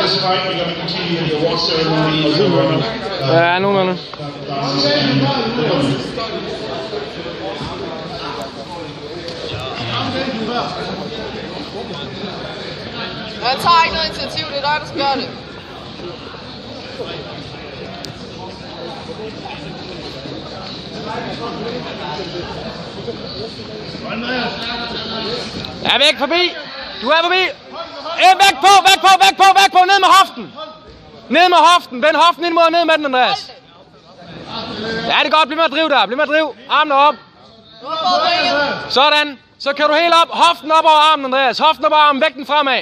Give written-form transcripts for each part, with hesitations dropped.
this fight, we're going to continue the award ceremony. Ja, nogenlunde. Jeg tager ikke noget initiativ, det er dig, der skal gøre det. Ja, væk forbi! Du er forbi! Væk på! Ned med hoften! Ned med hoften! Vend hoften ind mod ned med den, Andreas! Ja, det er godt. Bliv med at drive der. Bliv med at drive. Armene op. Sådan. Så kan du helt op. Hoften op over armen, Andreas. Hoften op over armen. Væk den fremad.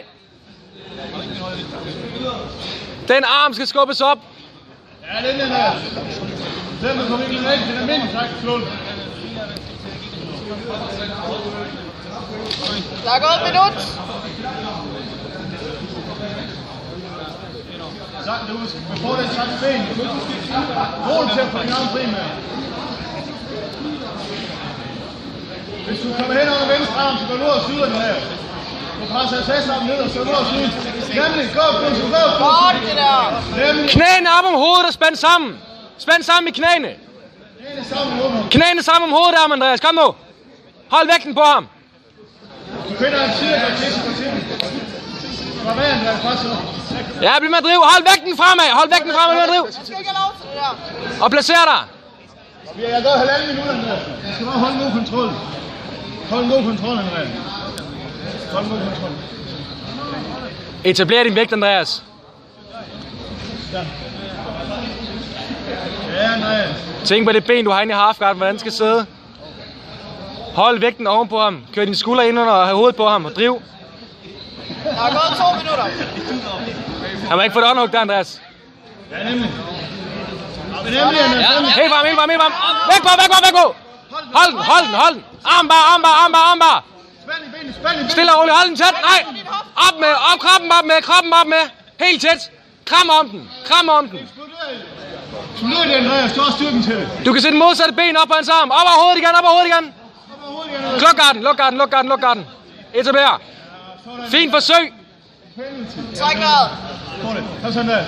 Den arm skal skubbes op. Ja, den der. Den kommer ikke væk. Den er mindst sagt slået. Der er gået et minut. Du får den sagt ben. Mål til at få din arm primært. Hvis du kommer hen over venstre arm, så går du ud og syder den her. Du presser assasarmen ned og så går du ud og syder. Nemlig, gå op, Godt, det der. Knæene op om hovedet og spænd sammen. Spænd sammen i knæene. Knæene sammen om hovedet, Andreas. Kom nu. Hold vægten på ham. Du finder en side, der er på tiden. Fra vejen, der er faktisk. Ja, bliv med at drive. Hold vægten fremad. Hold vægten fremad med at drive. Jeg skal ikke have lov til det der. Og placer dig. Jeg går 1,5 minutter, Andreas. Du skal bare holde en god kontrol. Hold en god kontrol, Andreas. Hold en god kontrol. Etabler din vægt, Andreas. Ja, Andreas. Tænk på det ben, du har inde i halfguard, hvordan det skal sidde. Hold vægten oven på ham. Kør dine skuldre ind under og have hovedet på ham og driv. Der er gået 2 minutter. Han må ikke få det åndhug der, Andreas. Ja, nemlig. Helt varm. Væk på. Hold den. Arm bare. Stille og roligt, hold den tæt. Nej. Krabben op med. Helt tæt. Kram om den. Eksploder det, Andreas. Du har styrken til det. Du kan sætte modsatte ben op på hans arm. Op over hovedet igen. Luk garden. Etabler. Fint forsøg. Træk vejret. Kom så, Andreas.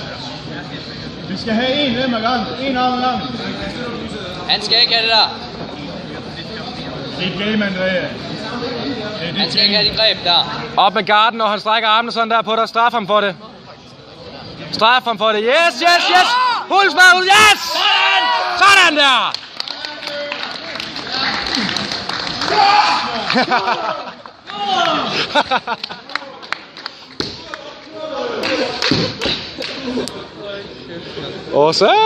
Vi skal have en arm ad gangen. Han skal ikke have det der. Det er et game, Andreas. Han skal ikke have de greb der. Op med garden, og han strækker armene sådan der på dig. Straf ham for det. Yes. Pulsmad. Yes! Sådan der! Awesome!